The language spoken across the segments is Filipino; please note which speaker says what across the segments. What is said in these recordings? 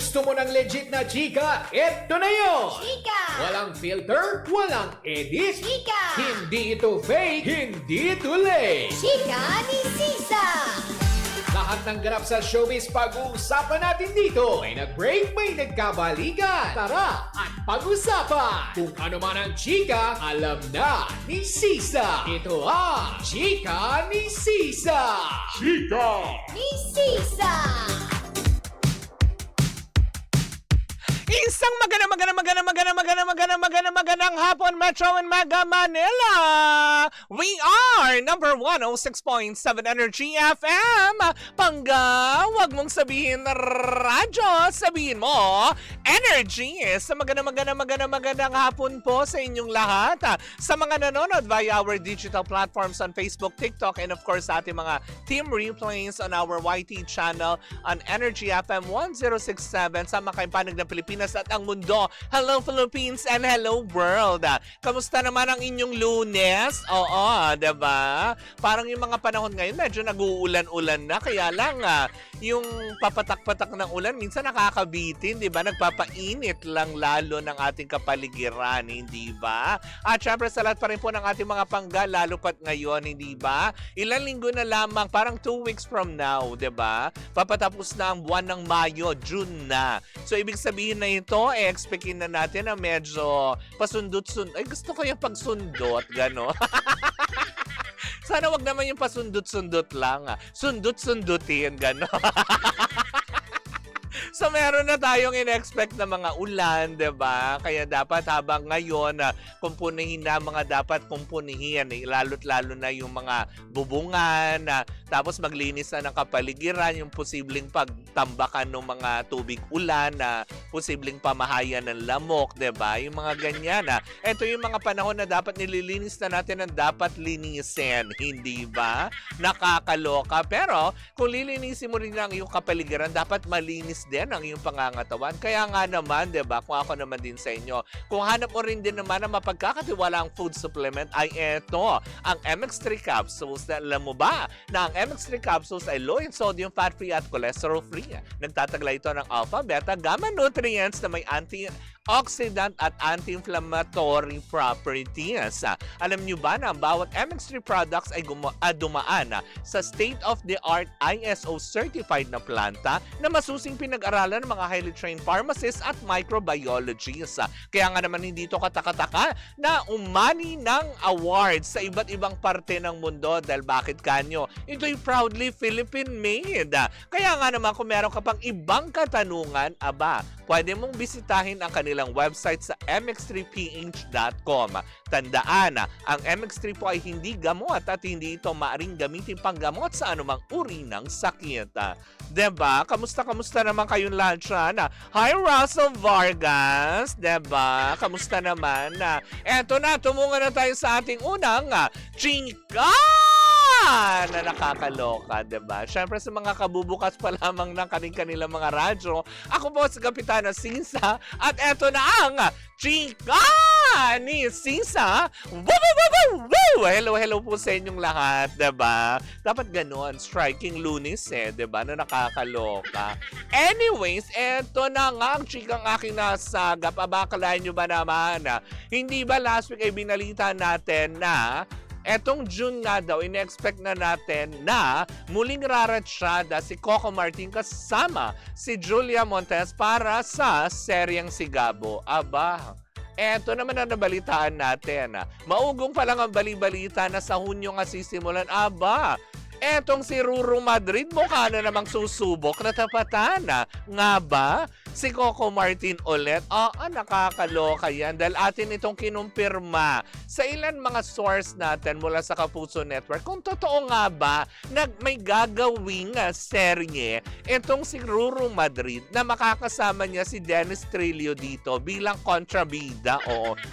Speaker 1: gusto mo ng legit na chika, eto na yun!
Speaker 2: Chika!
Speaker 1: Walang filter, walang edit.
Speaker 2: Chika!
Speaker 1: Hindi ito fake, hindi ito lame.
Speaker 2: Chika ni Sisa!
Speaker 1: Lahat ng ganap sa showbiz pag-uusapan natin dito. May nag-break, may nagkabalikan. Tara at pag-usapan. Kung ano man ang chika, alam na ni Sisa. Ito ang Chika ni Sisa. Chika!
Speaker 2: Ni Sisa!
Speaker 3: Isang magandang hapon, Metro and Mega Manila! We are number 106.7 Energy FM. Pangga, wag mong sabihin radyo, sabihin mo Energy. Sa magandang hapon po sa inyong lahat. Sa mga nanonood via our digital platforms on Facebook, TikTok, and of course sa ating mga team replays on our YT channel on Energy FM 1067 sa mga kaimpanig ng Pilipinas at ang mundo. Hello Philippines and hello world. Kamusta naman ang inyong Lunes? Oo, diba? Parang yung mga panahon ngayon medyo nag-uulan-ulan na. Kaya lang, yung papatak-patak ng ulan minsan nakakabitin, diba? Nagpapainit lang lalo ng ating kapaligiran, hindi ba? At syempre sa lahat pa rin po ng ating mga pangga, lalo pat ngayon, hindi ba? Ilang linggo na lamang, parang 2 weeks from now, diba? Papatapos na ang buwan ng Mayo, June na. So ibig sabihin na ito, expectin na natin na medyo pasundot-sundot. Ay, gusto ko yung pagsundot, gano'n. Sana wag naman yung pasundot-sundot lang. Sundot-sundutin, gano'n. So meron na tayong in-expect na mga ulan, 'di ba? Kaya dapat habang ngayon kumpunihin na mga dapat kumpunihin, lalo't-lalo na yung mga bubungan, tapos maglinis na ng kapaligiran, yung posibleng pagtambakan ng mga tubig ulan, na posibleng pamahayan ng lamok, 'di ba? Yung mga ganyan. Ito yung mga panahon na dapat nililinis na natin ang dapat linisin, hindi ba? Nakakaloka. Pero kung lilinisin mo rin ang iyong kapaligiran, dapat malinis din ang iyong pangangatawan. Kaya nga naman, 'di ba? Kung ako naman din sa inyo, kung hanap mo rin din naman na mapagkakatiwalaang food supplement ay ito, ang MX3 capsules. Alam mo ba na ang MX3 capsules ay low in sodium, fat-free at cholesterol-free. Nagtataglay ito ng alpha, beta, gamma nutrients na may antioxidant at anti-inflammatory properties. Alam niyo ba na ang bawat MX3 products ay dumaan sa state-of-the-art ISO certified na planta na masusing pinag-aralan ng mga highly trained pharmacists at microbiologists. Kaya nga naman hindi ito katakataka na umani ng awards sa iba't ibang parte ng mundo. Dahil bakit kanyo? Ito'y proudly Philippine-made. Kaya nga naman kung meron ka pang ibang katanungan, pwede mong bisitahin ang kanilang website sa mx3ph.com. Tandaan, ang MX3 po ay hindi gamot at hindi ito maaring gamitin panggamot sa anumang uri ng sakit. Diba? Kamusta naman kayong lahat dyan? Hi, Russell Vargas! Diba? Kamusta naman? Eto na, tumunga na tayo sa ating unang chika! Na nakakaloka, diba? Siyempre sa mga kabubukas pa lamang ng kanilang mga radyo, ako po si Kapitana Sisa at eto na ang Chika ni Sisa. Hello po sa inyong lahat, diba? Dapat ganon, striking lunis diba? Na nakakaloka. Anyways, eto na nga ang chikang aking nasagap. Abakalain nyo ba naman? Hindi ba last week ay binalita natin na etong June nga daw, in-expect na natin na muling raratsyada si Coco Martin kasama si Julia Montes para sa seryeng Sigabo. Eto naman ang nabalitaan natin. Maugong pa lang ang bali-balita na sa Hunyo nga sisimulan. Etong si Ruru Madrid mukha na namang susubok na tapatan. Nga ba? Si Coco Martin ulit? Nakakaloka yan dahil atin itong kinumpirma sa ilan mga source natin mula sa Kapuso Network. Kung totoo nga ba na may gagawing serye itong si Ruru Madrid na makakasama niya si Dennis Trillo dito bilang kontrabida.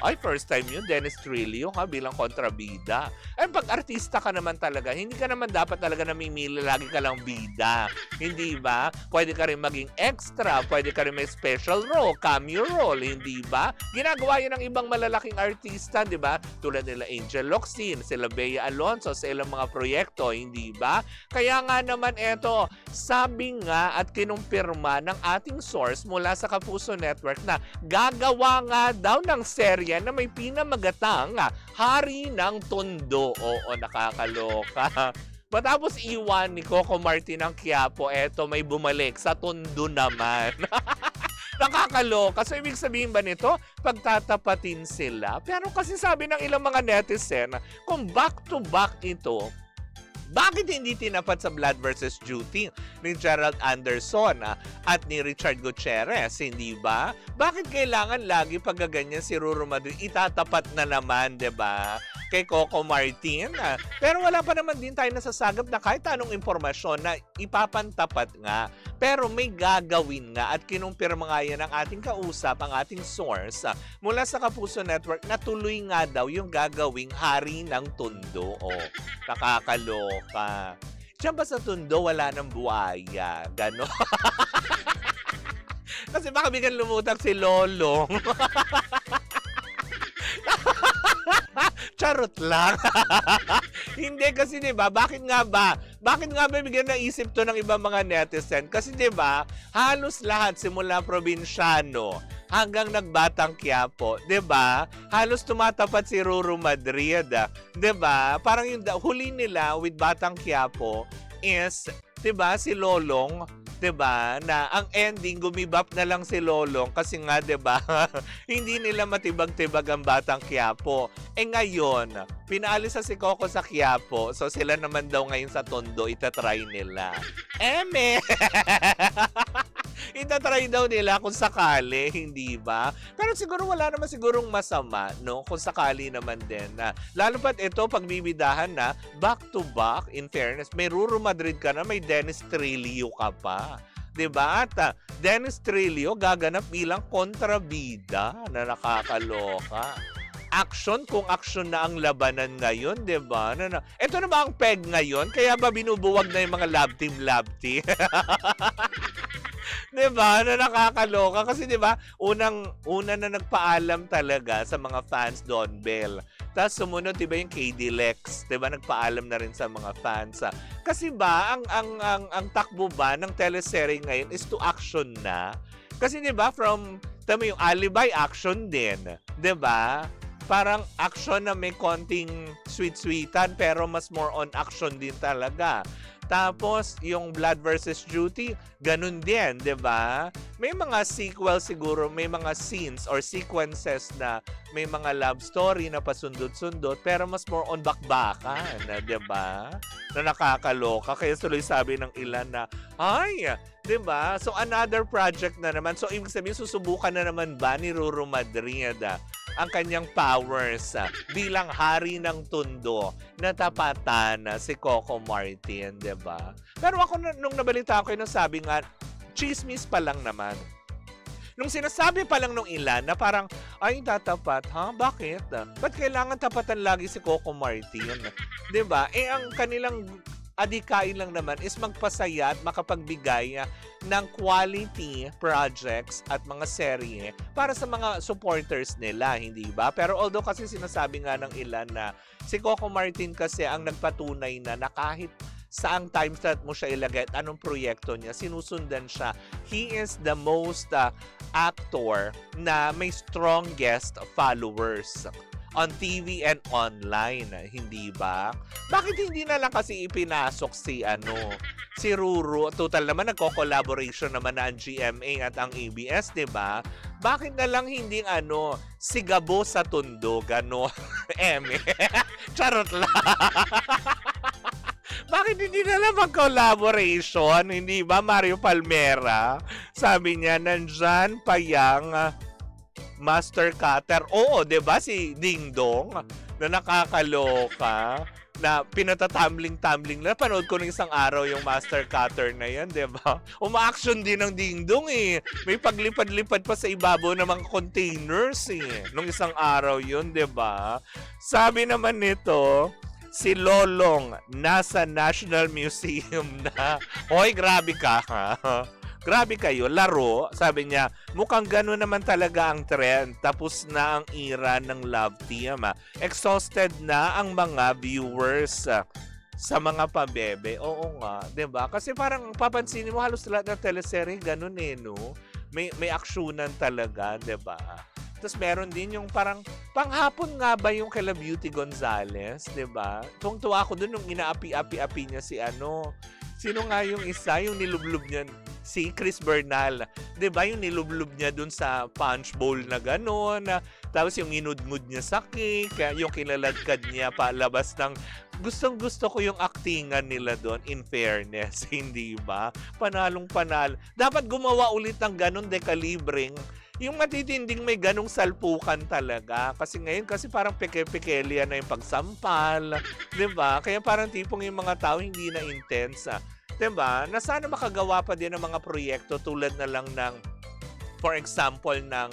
Speaker 3: Ay, first time yun, Dennis Trillo bilang kontrabida. Ay, pag artista ka naman talaga, hindi ka naman dapat talaga namimili, lagi ka lang bida. Hindi ba? Pwede ka rin maging extra, pwede ka rin may special role, cameo role, hindi ba? Ginagawa yan ng ibang malalaking artista, di ba? Tulad nila Angel Locsin, sila Bea Alonso sa ilang mga proyekto, hindi ba? Kaya nga naman eto, sabi nga at kinumpirma ng ating source mula sa Kapuso Network na gagawa nga daw ng serye na may pinamagatang Hari ng Tondo. Oo, nakakaloka. Matapos iwan ni Coco Martin ang Quiapo, eto may bumalik sa Tondo naman. Nakakaloka. So, ibig sabihin ba nito, pagtatapatin sila? Pero kasi sabi ng ilang mga netizen, kung back-to-back ito, bakit hindi tinapat sa Blood vs. Duty ni Gerald Anderson at ni Richard Gutierrez, hindi ba? Bakit kailangan lagi pagkaganyan si Ruru Madrid itatapat na naman, 'di ba? Kay Coco Martin. Pero wala pa naman din tayo nasasagap na kahit anong impormasyon na ipapantapat nga. Pero may gagawin nga at kinumpirma nga yan ng ating kausap, ang ating source mula sa Kapuso Network na tuloy nga daw yung gagawing Hari ng Tondo. O, nakakaloka. Diyan ba sa Tondo wala ng buhaya? Gano'n. Kasi baka bigyan lumutang si Lolong. Charot lang. Hindi kasi 'di ba? Bakit nga ba? Bakit nga ba bigyan ng isip to ng ibang mga netizen? Kasi 'di ba, halos lahat simula probinsyano hanggang nagbatang Quiapo, 'di ba? Halos tumatapat si Ruru Madrid, 'di ba? Parang yung huli nila with Batang Quiapo is 'di ba si Lolong, 'di ba? Na ang ending gumibap na lang si Lolong kasi nga 'di ba? Hindi nila matibag-tibag ang Batang Quiapo. Ngayon, pinaalis si Coco sa Quiapo. So sila naman daw ngayon sa Tondo itatry nila. Eme. Itatry daw nila kung sakali, hindi ba? Pero siguro wala naman sigurong masama, no? Kung sakali naman din na lalo pat ito pagbibidahan na back to back, in fairness, may Ruru Madrid ka na, may Dennis Trillo ka pa. 'Di ba? At Dennis Trillo gaganap bilang kontrabida na nakakaloka. Action kung action na ang labanan ngayon, 'di ba? Ito na ba ang peg ngayon? Kaya ba binubuwag na yung mga love team? 'Di ba? Na nakakaloka kasi 'di ba? Una na nagpaalam talaga sa mga fans Don Bell. Tapos sumunod 'di ba yung KD Lex, 'di ba? Nagpaalam na rin sa mga fans. Kasi ba ang takbo ba ng teleserye ngayon is to action na? Kasi 'di ba from tama yung Alibay action din, 'di ba? Parang action na may konting sweet-sweetan pero mas more on action din talaga. Tapos, yung Blood vs. Duty, ganun din, di ba? May mga sequel siguro, may mga scenes or sequences na may mga love story na pasundot-sundot, pero mas more on bakbakan, di ba? Na nakakaloka. Kaya tuloy sabi ng ilan na, ay, di ba? So, another project na naman. So, ibig sabihin, susubukan na naman ba ni Ruru Madrid ang kanyang powers bilang Hari ng Tondo na tapatan si Coco Martin, 'di ba? Pero ako nung nabalita ko yun, sabi nga, chismis pa lang naman. Nung sinasabi pa lang nung ilan na parang, ay, tatapat, ha? Bakit? Ba't kailangan tapatan lagi si Coco Martin? 'Di ba? Ang kanilang adikain lang naman is magpasaya at makapagbigay ng quality projects at mga serye para sa mga supporters nila, hindi ba? Pero although kasi sinasabi nga ng ilan na si Coco Martin kasi ang nagpatunay na kahit saang time slot mo siya ilagay at anong proyekto niya, sinusundan siya. He is the most actor na may strongest followers on TV and online, hindi ba? Bakit hindi na lang kasi ipinasok si Ruru? Total naman nagko-collaboration naman na ang GMA at ang ABS, 'di ba? Bakit na lang hindi si Gabo sa Tondo, Eme. Charot lang. Bakit hindi na lang mag-collaboration? Hindi ba, Mario Palmera? Sabi niya, nandyan pa yung Master Cutter. Oo, 'di ba si Ding Dong na nakakaloka na pinatatumbling-tumbling na. Panood ko ng isang araw yung Master Cutter na yan, 'di ba? Uma-action din ng Ding Dong eh. May paglipad-lipad pa sa ibabaw ng mga containers eh. Nung isang araw yun, 'di ba? Sabi naman nito, si Lolong nasa National Museum na. Hoy, grabe ka ha. grabe kayo, laro. Sabi niya, mukhang gano'n naman talaga ang trend. Tapos na ang era ng love team. Exhausted na ang mga viewers sa mga pabebe. Oo nga, 'di ba? Kasi parang papansinin mo halos lahat ng teleserye ganun no. May aksyonan talaga, 'di ba? Tapos meron din yung parang panghapon nga ba yung kila Beauty Gonzales, 'di ba? Tuwang-tuwa ako dun nung inaapi-api niya si sino nga yung isa, yung nilublob niya, si Chris Bernal. 'Di ba yung nilublob niya dun sa punch bowl na gano'n. Tapos yung inudngud niya sa cake, yung kilalagkad niya palabas ng gustong-gusto ko yung aktingan nila doon, in fairness, hindi ba? Panalong-panalo. Dapat gumawa ulit ng ganun dekalibring. Yung matitinding may ganung salpukan talaga. Kasi ngayon, kasi parang peke-pekelia na yung pagsampal. 'Di ba? Kaya parang tipong yung mga tao hindi na intense. 'Di ba? Na sana makagawa pa din ng mga proyekto tulad na lang ng, for example, ng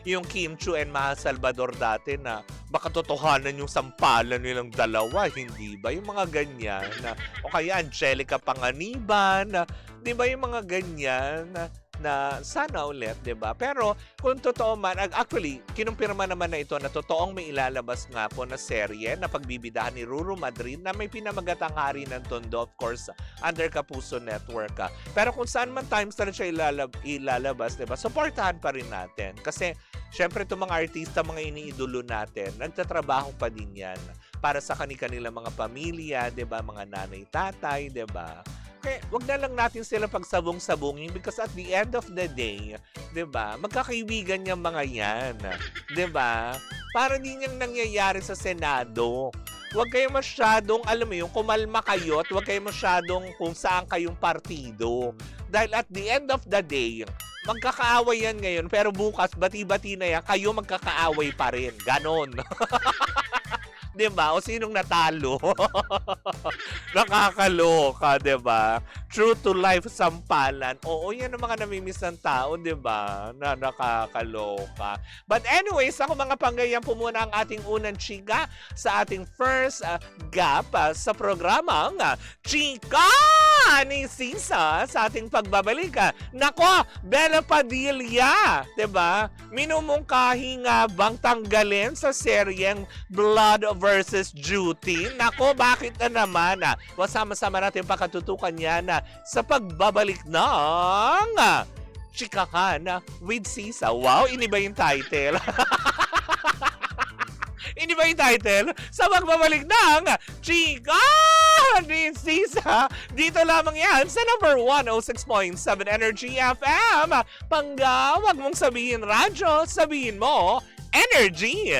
Speaker 3: yung Kim Chiu and Mahal Salvador dati na baka totohanan yung sampalan nilang dalawa, hindi ba? Yung mga ganyan. O kaya Angelica Panganiban, 'di ba yung mga ganyan na sana ulit, 'di ba? Pero kung totoo man, actually, kinumpirma naman na ito na totoong may ilalabas nga po na serye na pagbibidahan ni Ruru Madrid na may pinamagatang Hari ng Tondo, of course, under Kapuso Network. Pero kung saan man times na siya ilalabas, 'di ba? Suportahan pa rin natin. Kasi syempre itong mga artista, mga iniidolo natin, nagtatrabaho pa din 'yan para sa kanilang mga pamilya, 'di ba? Mga nanay, tatay, 'di ba? Kaya wag na lang natin sila pagsabong-sabungin because at the end of the day, 'di ba? Magkakaibigan yung mga 'yan, 'di ba? Para din yung nangyayari sa Senado. Huwag kayong masyadong, alam mo yung kumalma kayo at huwag kayong masyadong kung saan kayong partido. Dahil at the end of the day, magkakaaway yan ngayon pero bukas bati-bati na yan, kayo magkakaaway pa rin. Ganon. 'Di ba? O sinong natalo? Nakakaloka, 'di ba? True to life sampalan. Oo, yan ang mga namimiss ng tao, 'di ba? Na nakakaloka. But anyways, ako mga panggayang po muna ang ating unang chika sa ating first gap sa programang Chika ni Sisa sa ating pagbabalik. Nako, Bella Padilla, 'di ba? Minumungkahi nga bang tanggalin sa seryeng Blood versus Duty? Nako, bakit na naman? Sama-sama natin pakatutukan yan sa pagbabalik ng Chikahan with Sisa. Wow, iniba yung title. Iniba yung title sa pagbabalik ng Chikahan ni Sisa. Dito lamang yan sa number 106.7 Energy FM. Pangga, wag mong sabihin radyo, sabihin mo Energy.